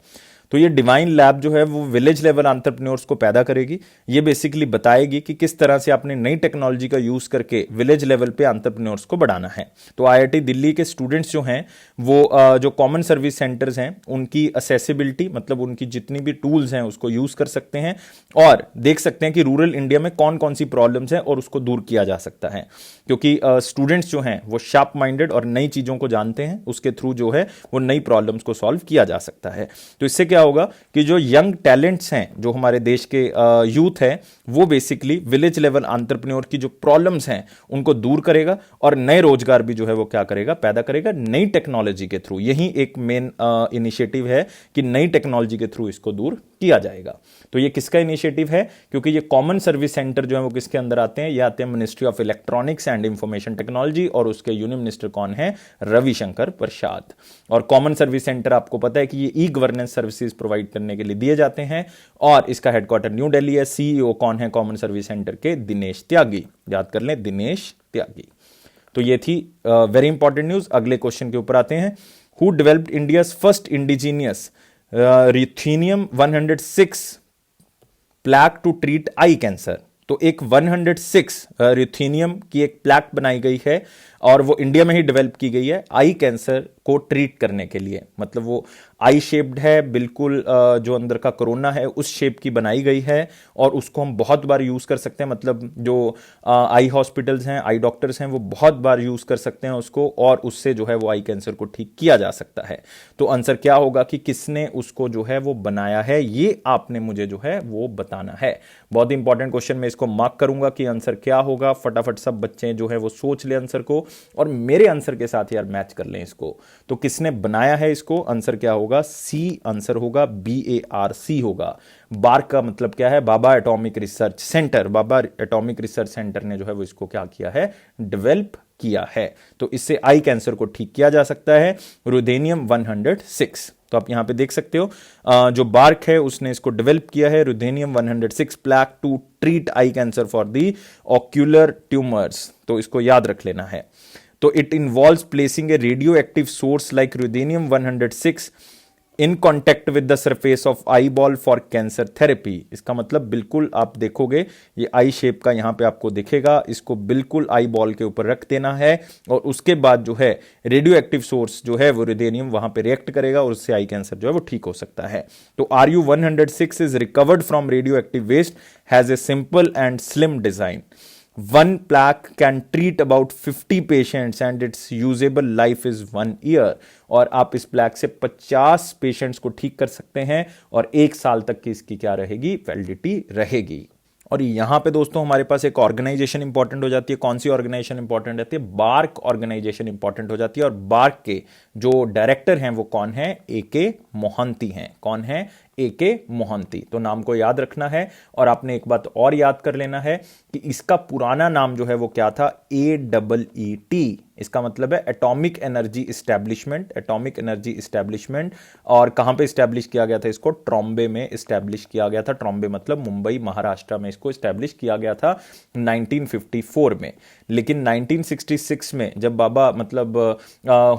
तो ये डिवाइन लैब जो है वो विलेज लेवल एंटरप्रेन्योर्स को पैदा करेगी। ये बेसिकली बताएगी कि किस तरह से आपने नई टेक्नोलॉजी का यूज करके विलेज लेवल पे एंटरप्रेन्योर्स को बढ़ाना है। तो IIT दिल्ली के स्टूडेंट्स जो हैं वो जो कॉमन सर्विस सेंटर्स हैं उनकी असेसिबिलिटी, मतलब उनकी जितनी भी टूल्स हैं उसको यूज कर सकते हैं और देख सकते हैं कि रूरल इंडिया में कौन कौन सी प्रॉब्लम्स हैं और उसको दूर किया जा सकता है। क्योंकि स्टूडेंट्स जो हैं वो शार्प माइंडेड और नई चीजों को जानते हैं, उसके थ्रू जो है वो नई प्रॉब्लम्स को सॉल्व किया जा सकता है। तो इससे क्या होगा कि जो यंग टैलेंट्स हैं, जो हमारे देश के यूथ है, वो बेसिकली विलेज लेवल एंटरप्रेन्योर की जो प्रॉब्लम्स हैं उनको दूर करेगा और नए रोजगार भी जो है वो क्या करेगा? पैदा करेगा नई टेक्नोलॉजी के थ्रू। यही एक मेन इनिशिएटिव है कि नई टेक्नोलॉजी के थ्रू इसको दूर किया जाएगा। तो ये किसका इनिशिएटिव है? क्योंकि ये कॉमन सर्विस सेंटर जो है वो किसके अंदर आते हैं? ये आते हैं ministry of electronics and information technology, और उसके यूनियन मिनिस्टर कौन है? रविशंकर प्रसाद। और कॉमन सर्विस सेंटर आपको पता है कि ये ई गवर्नेंस सर्विसेज प्रोवाइड करने के लिए दिए जाते हैं, और इसका हेडक्वार्टर न्यू दिल्ली है। CEO कौन है कॉमन सर्विस सेंटर के? दिनेश त्यागी। याद कर लें, दिनेश त्यागी। तो ये थी वेरी इंपॉर्टेंट न्यूज। अगले क्वेश्चन के ऊपर आते हैं। Who developed India's first indigenous ruthenium 106 plaque to treat eye cancer? तो एक 106 रुथेनियम की एक प्लैक बनाई गई है और वो इंडिया में ही डेवलप की गई है आई कैंसर को ट्रीट करने के लिए। मतलब वो आई शेप्ड है बिल्कुल, जो अंदर का कोरोना है उस शेप की बनाई गई है और उसको हम बहुत बार यूज कर सकते हैं। मतलब जो आई हॉस्पिटल्स हैं, आई डॉक्टर्स हैं, वो बहुत बार यूज कर सकते हैं उसको और उससे जो है वो आई कैंसर को ठीक किया जा सकता है। तो आंसर क्या होगा कि किसने उसको जो है वो बनाया है, ये आपने मुझे जो है वो बताना है। बहुत इंपॉर्टेंट क्वेश्चन, मैं इसको मार्क करूंगा कि आंसर क्या होगा। फटाफट सब बच्चे जो है वो सोच ले आंसर को और मेरे आंसर के साथ यार मैच कर लें इसको। तो किसने बनाया है इसको, आंसर क्या होगा, सी आंसर होगा, BARC होगा। बार्क का मतलब क्या है, बाबा एटॉमिक रिसर्च सेंटर, बाबा एटॉमिक रिसर्च सेंटर ने जो है वो इसको क्या किया है, डेवलप किया है। तो इससे आई कैंसर को ठीक किया जा सकता है, रुथेनियम 106। तो आप यहां पे देख सकते हो, जो बार्क है उसने इसको डेवलप किया है, ruthenium 106 plaque to treat eye cancer for the ocular tumours. तो इसको याद रख लेना है। तो it involves placing a radioactive source like ruthenium 106 in contact with the surface of eyeball for cancer therapy. इसका मतलब बिल्कुल आप देखोगे ये आई शेप का यहां पे आपको दिखेगा, इसको बिल्कुल आई बॉल के ऊपर रख देना है और उसके बाद जो है रेडियो एक्टिव सोर्स जो है वो रुथेनियम वहां पे रिएक्ट करेगा और उससे आई कैंसर जो है वो ठीक हो सकता है। तो RU-106 is recovered from radioactive waste, has a simple and slim design. One plaque can treat about 50 patients and its usable life is 1 year। और आप इस प्लैक से 50 पेशेंट्स को ठीक कर सकते हैं और 1 साल तक की इसकी क्या रहेगी, वैलिडिटी रहेगी। और यहां पे दोस्तों हमारे पास एक ऑर्गेनाइजेशन इंपॉर्टेंट हो जाती है। कौन सी ऑर्गेनाइजेशन इंपॉर्टेंट रहती है, बार्क ऑर्गेनाइजेशन इंपॉर्टेंट हो जाती है। और बार्क के जो डायरेक्टर हैं वो कौन है, AK मोहंती हैं। कौन है, AK मोहंती। तो नाम को याद रखना है। और आपने एक बात और याद कर लेना है कि इसका पुराना नाम जो है वो क्या था, AEET। इसका मतलब है atomic energy establishment, atomic energy establishment. और कहां पे इस्टेब्लिश किया गया था इसको, ट्रॉम्बे में इस्टेब्लिश किया गया था। ट्रॉम्बे मतलब मुंबई महाराष्ट्र में इसको इस्टेब्लिश किया गया था 1954 में। लेकिन 1966 में जब बाबा मतलब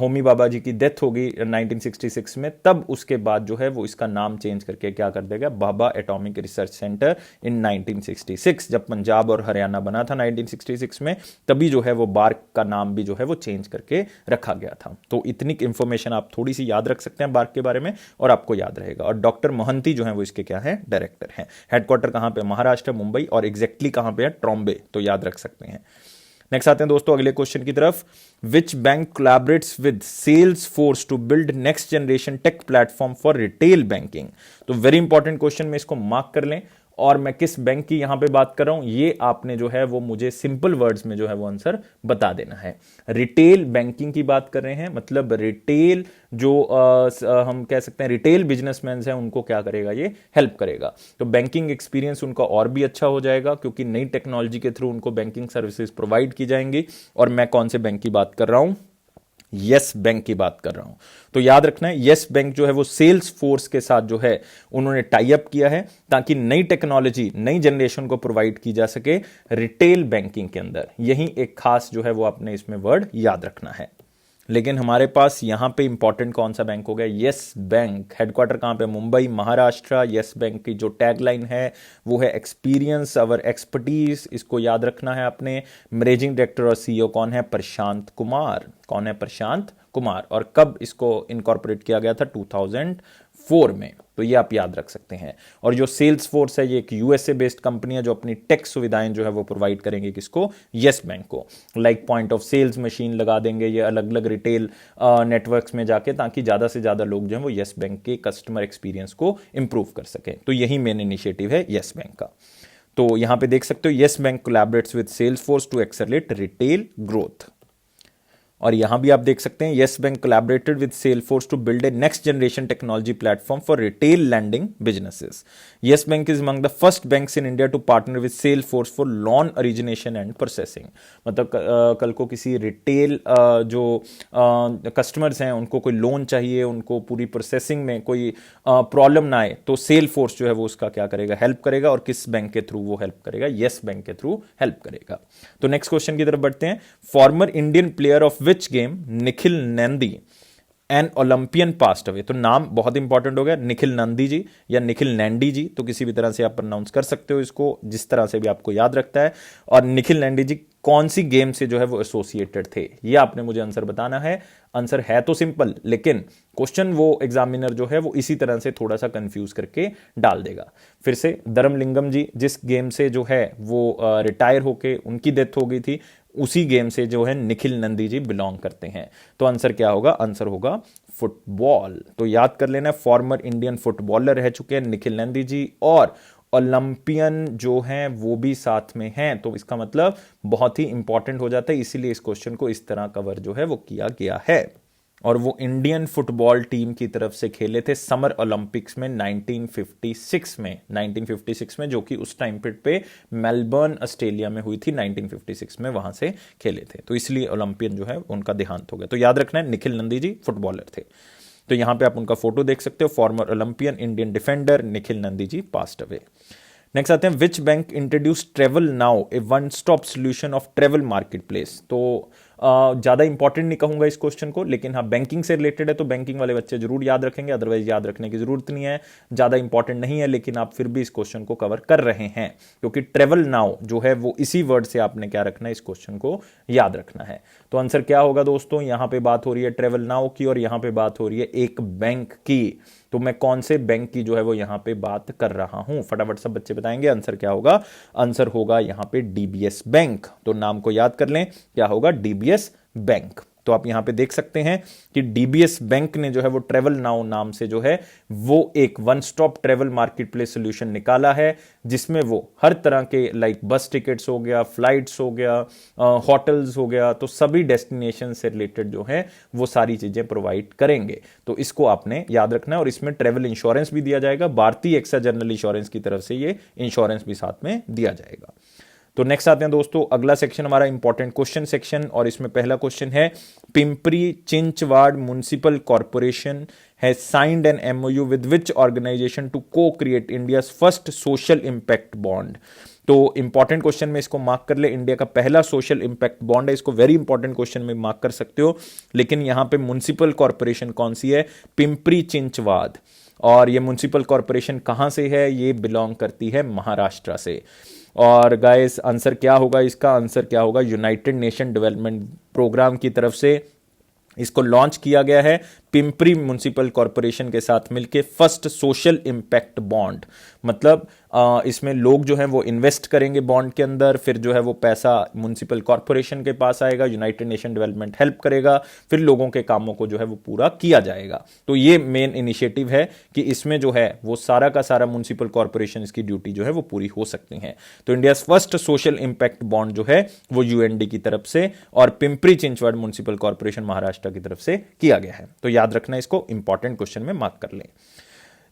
होमी बाबा जी की डेथ होगी 1966 में, तब उसके बाद जो है वो इसका नाम चेंज करके क्या कर देगा, बाबा एटॉमिक रिसर्च सेंटर इन 1966। जब पंजाब और हरियाणा बना था 1966 में, तभी जो है वो बार्क का नाम भी जो है वो चेंज करके रखा गया था। तो इतनी इंफॉर्मेशन आप थोड़ी सी याद रख सकते हैं बार्क के बारे में और आपको याद रहेगा। और डॉक्टर मोहंती जो है वो इसके क्या है, डायरेक्टर हैं। हेडक्वार्टर कहां पे, महाराष्ट्र मुंबई, और एग्जैक्टली कहां पे है, ट्रॉम्बे। तो याद रख सकते हैं। नेक्स्ट आते हैं दोस्तों अगले क्वेश्चन की तरफ। Which bank collaborates with Salesforce to build next generation tech platform for retail banking. तो वेरी इंपॉर्टेंट क्वेश्चन में इसको मार्क कर लें। और मैं किस बैंक की यहां पे बात कर रहा हूं, ये आपने जो है वो मुझे सिंपल वर्ड्स में जो है वो आंसर बता देना है। रिटेल बैंकिंग की बात कर रहे हैं, मतलब रिटेल जो हम कह सकते हैं रिटेल बिजनेसमैन हैं उनको क्या करेगा, ये हेल्प करेगा। तो बैंकिंग एक्सपीरियंस उनका और भी अच्छा हो जाएगा क्योंकि नई टेक्नोलॉजी के थ्रू उनको बैंकिंग सर्विसेज प्रोवाइड की जाएंगी। और मैं कौन से बैंक की बात कर रहा हूं, यस बैंक की बात कर रहा हूं। तो याद रखना है यस बैंक जो है वो सेल्स फोर्स के साथ जो है उन्होंने टाई अप किया है ताकि नई टेक्नोलॉजी नई जनरेशन को प्रोवाइड की जा सके रिटेल बैंकिंग के अंदर। यही एक खास जो है वो आपने इसमें वर्ड याद रखना है। लेकिन हमारे पास यहां पे इंपॉर्टेंट कौन सा बैंक हो गया, यस बैंक। हेडक्वार्टर कहां पे, मुंबई महाराष्ट्र। यस बैंक की जो टैगलाइन है वो है एक्सपीरियंस अवर एक्सपर्टीज। इसको याद रखना है आपने। मैनेजिंग डायरेक्टर और CEO कौन है, प्रशांत कुमार। कौन है, प्रशांत कुमार। और कब इसको इनकॉर्पोरेट किया गया था, 2004 में। तो ये आप याद रख सकते हैं। और जो सेल्स फोर्स है ये एक USA बेस्ड कंपनी है जो अपनी टेक सुविधाएं जो है वो प्रोवाइड करेंगे किसको, यस बैंक को। Like point of sales machine लगा देंगे ये अलग अलग रिटेल नेटवर्क्स में जाके, ताकि ज्यादा से ज्यादा लोग जो है वो यस बैंक के कस्टमर एक्सपीरियंस को इंप्रूव कर सकें। तो यही मेन इनिशिएटिव है यस बैंक का। तो यहां पे देख सकते हो Yes Bank collaborates with Salesforce to accelerate retail growth. और यहां भी आप देख सकते हैं Yes Bank collaborated with Salesforce to build a next generation technology platform for retail lending businesses. Yes Bank is among the first banks in India to partner with Salesforce for loan origination and processing. मतलब कल को किसी retail जो customers हैं उनको कोई loan चाहिए, उनको पूरी प्रोसेसिंग में कोई प्रॉब्लम ना आए, तो सेल्सफोर्स जो है वो उसका क्या करेगा, हेल्प करेगा। और किस बैंक के थ्रू वो हेल्प करेगा, यस बैंक के थ्रू हेल्प करेगा। तो नेक्स्ट क्वेश्चन की तरफ बढ़ते हैं। Former Indian player of which game Nikhil Nandi N Olympian passed away. तो नाम बहुत इंपॉर्टेंट हो गया, निखिल नंदी जी या निखिल नैंडी जी, तो किसी भी तरह से आप प्रोनाउंस कर सकते हो इसको, जिस तरह से भी आपको याद रखता है। और निखिल नैंडी जी कौन सी गेम से जो है वो एसोसिएटेड थे, ये आपने मुझे आंसर बताना है। आंसर है तो सिंपल, लेकिन क्वेश्चन वो एग्जामिनर जो है वो इसी तरह से थोड़ा सा कंफ्यूज करके डाल देगा। फिर से धर्मलिंगम जी जिस गेम से जो है वो रिटायर होके उनकी डेथ हो गई थी, उसी गेम से जो है निखिल नंदी जी बिलोंग करते हैं। तो आंसर क्या होगा? आंसर होगा फुटबॉल। तो याद कर लेना, फॉर्मर इंडियन फुटबॉलर रह चुके हैं निखिल नंदी जी, और ओलंपियन जो हैं वो भी साथ में हैं। तो इसका मतलब बहुत ही इंपॉर्टेंट हो जाता है, इसीलिए इस क्वेश्चन को इस तरह कवर जो है वो किया गया है। और वो इंडियन फुटबॉल टीम की तरफ से खेले थे समर ओलंपिक्स में 1956 में जो कि उस टाइम पे मेलबर्न ऑस्ट्रेलिया में हुई थी। 1956 में वहां से खेले थे, तो इसलिए ओलंपियन जो है उनका देहांत हो गया। तो याद रखना है, निखिल नंदी जी फुटबॉलर थे। तो यहां पे आप उनका फोटो देख सकते हो, former Olympian Indian defender Nikhil Nandy ji passed away. Next आते हैं, which bank introduce travel now, a one stop solution of travel market place. तो ज़्यादा इंपॉर्टेंट नहीं कहूंगा इस क्वेश्चन को, लेकिन हाँ बैंकिंग से रिलेटेड है तो बैंकिंग वाले बच्चे जरूर याद रखेंगे, अदरवाइज याद रखने की जरूरत नहीं है, ज़्यादा इंपॉर्टेंट नहीं है, लेकिन आप फिर भी इस क्वेश्चन को कवर कर रहे हैं, क्योंकि ट्रेवल नाउ जो है वो इसी वर्ड से आपने क्या रखना है, इस क्वेश्चन को याद रखना है। तो आंसर क्या होगा दोस्तों? यहां पे बात हो रही है ट्रेवल नाउ की, और यहां पे बात हो रही है एक बैंक की। तो मैं कौन से बैंक की जो है वो यहां पे बात कर रहा हूं, फटाफट सब बच्चे बताएंगे आंसर क्या होगा। आंसर होगा यहां पे डीबीएस बैंक। तो नाम को याद कर लें, क्या होगा? DBS bank. तो आप यहां पे देख सकते हैं कि डीबीएस बैंक ने जो है वो ट्रेवल नाउ नाम से जो है वो एक one stop travel market place solution निकाला है, जिसमें वो हर तरह के लाइक बस टिकट्स हो गया, फ्लाइट्स हो गया, होटल्स हो गया, तो सभी डेस्टिनेशन से रिलेटेड जो है वो सारी चीजें प्रोवाइड करेंगे। तो इसको आपने याद रखना है, और इसमें ट्रेवल इंश्योरेंस भी दिया जाएगा, भारतीय एक्सा जनरल इंश्योरेंस की तरफ से ये इंश्योरेंस भी साथ में दिया जाएगा। तो नेक्स्ट आते हैं दोस्तों, अगला सेक्शन हमारा इंपॉर्टेंट क्वेश्चन सेक्शन, और इसमें पहला क्वेश्चन है, Pimpri Chinchwad municipal corporation has signed an MoU with which organisation to co-create India's first social impact bond. तो इंपॉर्टेंट क्वेश्चन में इसको मार्क कर ले, इंडिया का पहला सोशल इंपैक्ट बॉन्ड है, इसको वेरी इंपॉर्टेंट क्वेश्चन में मार्क कर सकते हो। लेकिन यहां पे म्युनिसिपल कॉर्पोरेशन कौन सी है? पिंपरी चिंचवाड़। और ये म्युनिसिपल कॉर्पोरेशन कहां से है? ये बिलोंग करती है महाराष्ट्र से। और गाइस आंसर क्या होगा? इसका आंसर क्या होगा? यूनाइटेड नेशन डेवलपमेंट प्रोग्राम की तरफ से इसको लॉन्च किया गया है, पिंपरी म्युनिसिपल कॉर्पोरेशन के साथ मिलकर फर्स्ट सोशल इंपैक्ट बॉन्ड। मतलब इसमें लोग जो हैं वो इन्वेस्ट करेंगे बॉन्ड के अंदर, फिर जो है वो पैसा म्युनिसिपल कॉर्पोरेशन के पास आएगा, यूनाइटेड नेशन डेवलपमेंट हेल्प करेगा, फिर लोगों के कामों को जो है वो पूरा किया जाएगा। तो ये मेन इनिशिएटिव है कि इसमें जो है वो सारा का सारा म्युनिसिपल कॉर्पोरेशन की ड्यूटी जो है वो पूरी हो सकती है। तो India first social impact bond जो है वो यूएनडी की तरफ से और पिंपरी चिंचवड़ म्युनिसिपल कॉर्पोरेशन महाराष्ट्र की तरफ से किया गया है। तो याद रखना, इसको इंपॉर्टेंट क्वेश्चन में मार्क कर लें।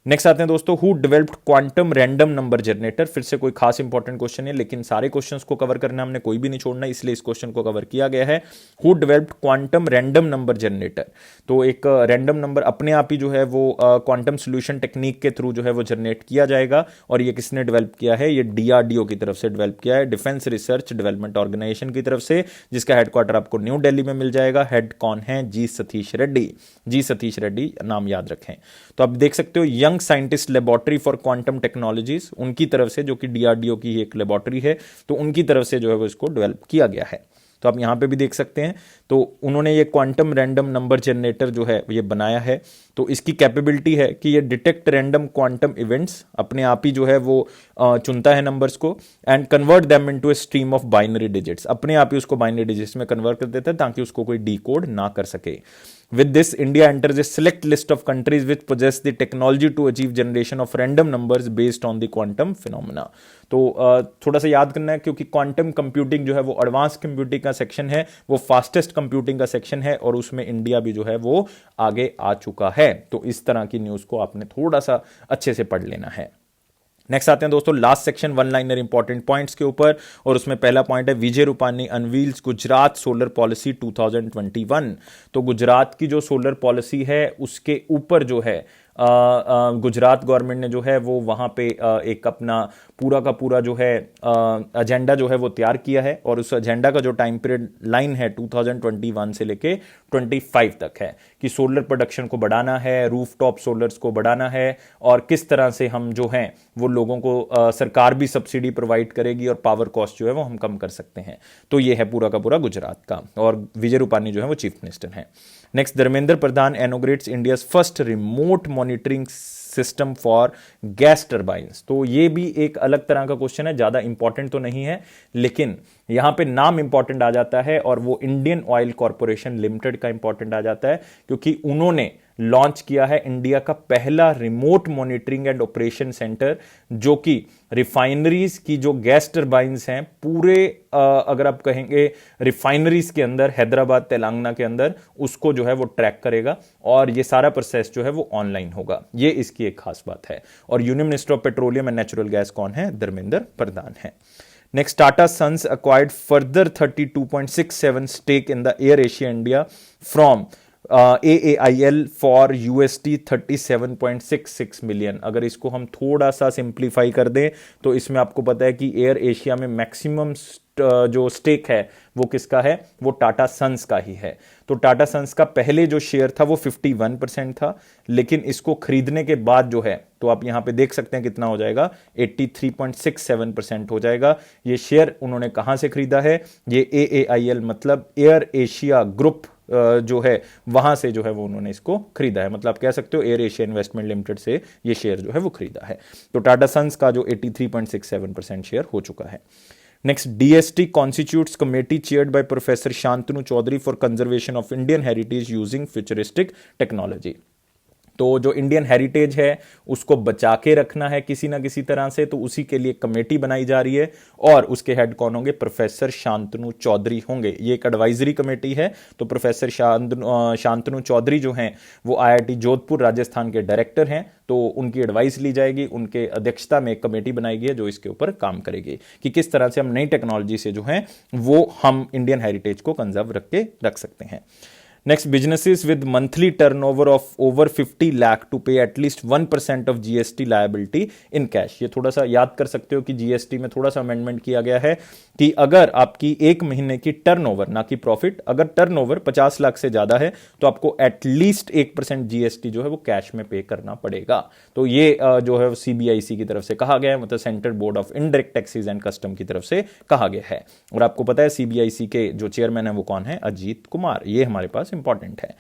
नेक्स्ट आते हैं दोस्तों, who developed quantum random number generator. फिर से कोई खास इंपॉर्टेंट क्वेश्चन है, लेकिन सारे क्वेश्चंस को कवर करना हमने, कोई भी नहीं छोड़ना, इसलिए इस क्वेश्चन को कवर किया गया है। Who developed quantum random number generator. तो एक रैंडम नंबर अपने आप ही जो है वो क्वांटम सोल्यूशन टेक्निक के थ्रू जो है वो जनरेट किया जाएगा, और ये किसने डेवलप किया है? ये डीआरडीओ की तरफ से डेवलप किया है, डिफेंस रिसर्च डेवलपमेंट ऑर्गेनाइजेशन की तरफ से, जिसका हेडक्वार्टर आपको न्यू दिल्ली में मिल जाएगा। हेड कौन है? जी सतीश रेड्डी। जी सतीश रेड्डी नाम याद रखें। तो आप देख सकते हो young scientist laboratory for quantum technologies, उनकी तरफ से, जो कि डीआरडीओ की एक लेबोरेटरी है, तो उनकी तरफ से जो है वो इसको डेवलप किया गया है। तो आप यहां पे भी देख सकते हैं, तो उन्होंने ये क्वांटम रैंडम नंबर जनरेटर जो है ये बनाया है। तो इसकी कैपेबिलिटी है कि ये डिटेक्ट रैंडम क्वांटम इवेंट्स, अपने आप ही जो है वो चुनता है नंबर्स को, and convert them into a stream of binary digits, अपने आप ही उसको बाइनरी डिजिट्स में कन्वर्ट कर देता है ताकि उसको कोई डीकोड ना कर सके। With this, India enters a select list of countries which possess the technology to achieve generation of random numbers based on the quantum phenomena. तो थोड़ा सा याद करना है, क्योंकि क्वांटम कंप्यूटिंग जो है वो एडवांस कंप्यूटिंग का सेक्शन है, वो फास्टेस्ट कंप्यूटिंग का सेक्शन है, और उसमें इंडिया भी जो है वो आगे आ चुका है। तो इस तरह की न्यूज को आपने थोड़ा सा अच्छे से पढ़ लेना है। नेक्स्ट आते हैं दोस्तों last section, one liner important points के ऊपर, और उसमें पहला पॉइंट है, Vijay Rupani unveils Gujarat solar policy 2021। तो गुजरात की जो सोलर पॉलिसी है उसके ऊपर जो है गुजरात गवर्नमेंट ने जो है वो वहाँ पे एक अपना पूरा का पूरा जो है एजेंडा जो है वो तैयार किया है, और उस एजेंडा का जो टाइम पीरियड लाइन है 2021 से लेके 25 तक है कि सोलर प्रोडक्शन को बढ़ाना है, रूफटॉप सोलर्स को बढ़ाना है, और किस तरह से हम जो हैं वो लोगों को सरकार भी सब्सिडी प्रोवाइड करेगी और पावर कॉस्ट जो है वो हम कम कर सकते हैं। तो ये है पूरा का पूरा गुजरात का, और विजय रूपानी जो है वो चीफ मिनिस्टर हैं। Next, Dharmendra Pradhan inaugurates India's first remote monitoring system for gas turbines. तो ये भी एक अलग तरह का क्वेश्चन है, ज्यादा इंपॉर्टेंट तो नहीं है, लेकिन यहां पे नाम इंपॉर्टेंट आ जाता है, और वो इंडियन ऑयल कॉर्पोरेशन लिमिटेड का इंपॉर्टेंट आ जाता है, क्योंकि उन्होंने लॉन्च किया है इंडिया का पहला remote monitoring and operation centre, जो कि रिफाइनरीज की जो गैस टर्बाइंस हैं पूरे अगर आप कहेंगे रिफाइनरीज के अंदर, हैदराबाद तेलंगाना के अंदर, उसको जो है वो ट्रैक करेगा, और ये सारा प्रोसेस जो है वो ऑनलाइन होगा। ये इसकी एक खास बात है। और union minister of petroleum and natural gas कौन है? धर्मेंद्र प्रधान है। Next, Tata Sons acquired further 32.67 stake in the Air Asia India from AAIL for USD 37.66 million. अगर इसको हम थोड़ा सा सिंप्लीफाई कर दें तो इसमें आपको पता है कि एयर एशिया में मैक्सिमम जो स्टेक है वो किसका है? वो टाटा सन्स का ही है। तो टाटा सन्स का पहले जो शेयर था वो 51% था, लेकिन इसको खरीदने के बाद जो है, तो आप यहां पे देख सकते हैं कितना हो जाएगा, 83.67% हो जाएगा। ये शेयर उन्होंने कहां से खरीदा है? ये AAIL मतलब एयर एशिया ग्रुप जो है वहां से जो है वो उन्होंने इसको खरीदा है। मतलब आप कह सकते हो एयर एशिया इन्वेस्टमेंट लिमिटेड से ये शेयर जो है वो खरीदा है। तो टाटा सन्स का जो 83.67% शेयर हो चुका है। Next, DST constitutes committee chaired by Professor Shantanu Chaudhary for conservation of Indian heritage using futuristic technology। तो जो इंडियन हेरिटेज है उसको बचा के रखना है किसी ना किसी तरह से, तो उसी के लिए कमेटी बनाई जा रही है, और उसके हेड कौन होंगे? प्रोफेसर शांतनु चौधरी होंगे। ये एक एडवाइजरी कमेटी है। तो प्रोफेसर शांतनु चौधरी जो हैं वो IIT जोधपुर राजस्थान के डायरेक्टर हैं, तो उनकी एडवाइस ली जाएगी, उनके अध्यक्षता में एक कमेटी बनाई गई है जो इसके ऊपर काम करेगी कि किस तरह से हम नई टेक्नोलॉजी से जो है वो हम इंडियन हेरिटेज को कंजर्व रख सकते हैं। Next, businesses with monthly turnover of over 50 lakh to pay at least 1% of GST liability in cash। ये थोड़ा सा याद कर सकते हो कि GST में थोड़ा सा अमेंडमेंट किया गया है कि अगर आपकी एक महीने की टर्नओवर, ना कि प्रॉफिट, अगर टर्नओवर 50 लाख से ज्यादा है तो आपको एटलीस्ट 1% GST जो है वो कैश में पे करना पड़ेगा। तो ये जो है CBIC की तरफ से कहा गया है, मतलब central board of indirect taxes and custom की तरफ से कहा गया है। और आपको पता है CBIC के जो चेयरमैन है वो कौन है? अजीत कुमार। ये हमारे पास इंपॉर्टेंट है।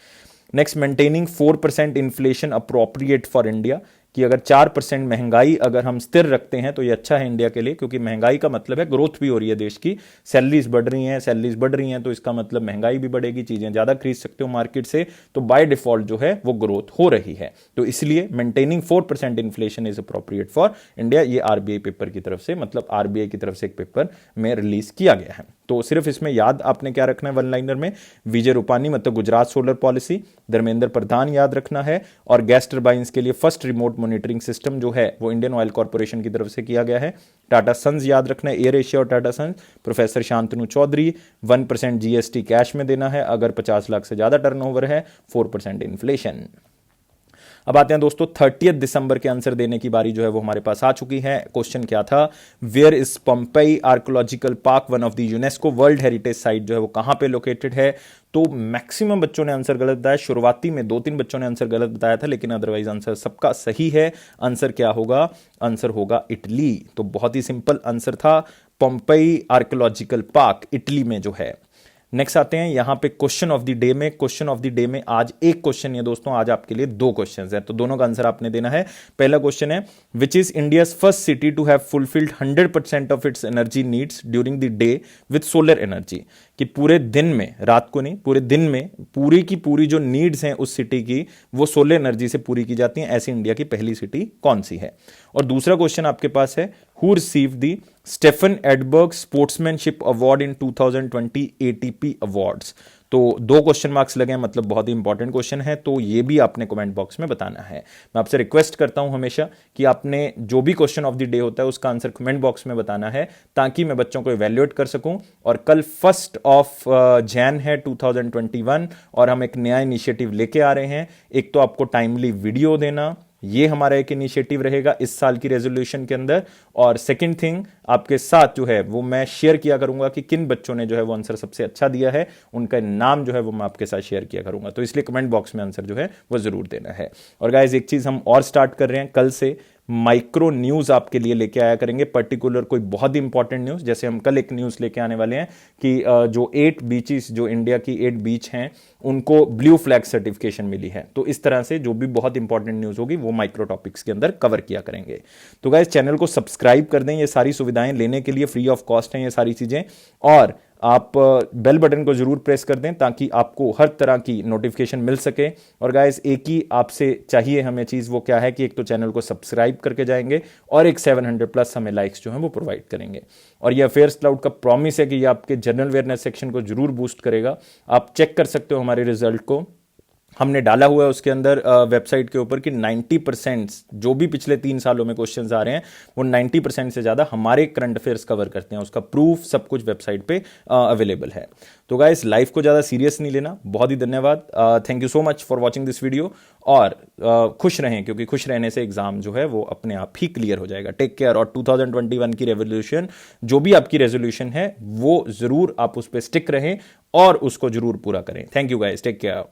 Next, maintaining 4% inflation appropriate for India, कि अगर 4% महंगाई अगर हम स्थिर रखते हैं तो ये अच्छा है इंडिया के लिए, क्योंकि महंगाई का मतलब है ग्रोथ भी हो रही है देश की, सैलरीज बढ़ रही हैं तो इसका मतलब महंगाई भी बढ़ेगी, चीजें ज्यादा खरीद सकते हो मार्केट से, तो बाय डिफॉल्ट जो है वो ग्रोथ हो रही है। तो इसलिए maintaining 4% inflation is appropriate for India. ये RBI पेपर की तरफ से, मतलब RBI की तरफ से एक पेपर में रिलीज किया गया है। तो सिर्फ इसमें याद आपने क्या रखना है वन लाइनर में? विजय रूपानी मतलब गुजरात सोलर पॉलिसी, धर्मेंद्र प्रधान याद रखना है, और गैस टर्बाइंस के लिए फर्स्ट रिमोट मॉनिटरिंग सिस्टम जो है वो इंडियन ऑयल कॉर्पोरेशन की तरफ से किया गया है। टाटा सन्स याद रखना है, एयर एशिया और Tata Sons. Professor Shantanu Chaudhary, 1% GST cash में देना है, अगर 50 लाख से ज्यादा टर्नओवर है, 4% इन्फ्लेशन। अब आते हैं दोस्तों 30 दिसंबर के आंसर देने की बारी जो है वो हमारे पास आ चुकी है। क्वेश्चन क्या था? Where is Pompeii archaeological park one of the UNESCO world heritage site जो है वो कहां पे लोकेटेड है? तो मैक्सिमम बच्चों ने आंसर गलत बताया। शुरुआती में 2-3 बच्चों ने आंसर गलत बताया था, लेकिन अदरवाइज आंसर सबका सही है। आंसर क्या होगा? आंसर होगा इटली। तो बहुत ही सिंपल आंसर था, पंपई आर्कोलॉजिकल पार्क इटली में जो है। नेक्स्ट आते हैं यहां पे क्वेश्चन ऑफ द डे में। क्वेश्चन ऑफ द डे में आज एक क्वेश्चन है दोस्तों, आज आपके लिए 2 क्वेश्चंस हैं, तो दोनों का आंसर आपने देना है। पहला क्वेश्चन है, which is India's first city to have fulfilled 100% of its energy needs during the day with solar energy, कि पूरे दिन में, रात को नहीं, पूरे दिन में पूरी की पूरी जो नीड्स हैं उस सिटी की वो सोलर एनर्जी से पूरी की जाती हैं। ऐसी इंडिया की पहली सिटी कौन सी है? और दूसरा क्वेश्चन आपके पास है, who receive the Stefan Edberg sportsmanship award in 2020 ATP awards. तो 2 क्वेश्चन मार्क्स लगे हैं, मतलब बहुत ही इंपॉर्टेंट क्वेश्चन है, तो ये भी आपने कमेंट बॉक्स में बताना है। मैं आपसे रिक्वेस्ट करता हूं हमेशा कि आपने जो भी क्वेश्चन ऑफ द डे होता है उसका आंसर कमेंट बॉक्स में बताना है, ताकि मैं बच्चों को इवैल्यूएट कर सकूं। और कल 1 जैन है 2021, और हम एक नया इनिशिएटिव लेके आ रहे हैं। एक तो आपको टाइमली वीडियो देना, ये हमारा एक इनिशिएटिव रहेगा इस साल की रेजोल्यूशन के अंदर। और सेकंड थिंग, आपके साथ जो है वो मैं शेयर किया करूंगा कि किन बच्चों ने जो है वो आंसर सबसे अच्छा दिया है, उनका नाम जो है वो मैं आपके साथ शेयर किया करूंगा। तो इसलिए कमेंट बॉक्स में आंसर जो है वो जरूर देना है। और गाइज एक चीज हम और स्टार्ट कर रहे हैं, कल से माइक्रो न्यूज आपके लिए लेके आया करेंगे, पर्टिकुलर कोई बहुत ही इंपॉर्टेंट न्यूज। जैसे हम कल एक न्यूज लेके आने वाले हैं कि जो 8 बीचेस, जो इंडिया की 8 बीच हैं, उनको ब्लू फ्लैग सर्टिफिकेशन मिली है। तो इस तरह से जो भी बहुत इंपॉर्टेंट न्यूज होगी वो माइक्रो टॉपिक्स के अंदर कवर किया करेंगे। तो गाइस चैनल को सब्सक्राइब कर दें, ये सारी सुविधाएं लेने के लिए फ्री ऑफ कॉस्ट हैं ये सारी चीजें। और आप बेल बटन को जरूर प्रेस कर दें ताकि आपको हर तरह की नोटिफिकेशन मिल सके। और गाइस एक ही आपसे चाहिए हमें चीज़, वो क्या है कि एक तो चैनल को सब्सक्राइब करके जाएंगे और एक 700 प्लस हमें लाइक्स जो हैं वो प्रोवाइड करेंगे। और ये अफेयर्स क्लाउड का प्रॉमिस है कि ये आपके जनरल अवेयरनेस सेक्शन को जरूर बूस्ट करेगा। आप चेक कर सकते हो हमारे रिजल्ट को, हमने डाला हुआ है उसके अंदर वेबसाइट के ऊपर कि 90% जो भी पिछले 3 सालों में क्वेश्चंस आ रहे हैं वो 90% से ज़्यादा हमारे करंट अफेयर्स कवर करते हैं। उसका प्रूफ सब कुछ वेबसाइट पे अवेलेबल है। तो गाइस लाइफ को ज़्यादा सीरियस नहीं लेना। बहुत ही धन्यवाद, thank you so much for watching this video. और खुश रहें, क्योंकि खुश रहने से एग्जाम जो है वो अपने आप ही क्लियर हो जाएगा। Take care. और 2021 की रेवोल्यूशन, जो भी आपकी रेजोल्यूशन है वो ज़रूर आप उस पर स्टिक रहें और उसको जरूर पूरा करें। Thank you guys, take care.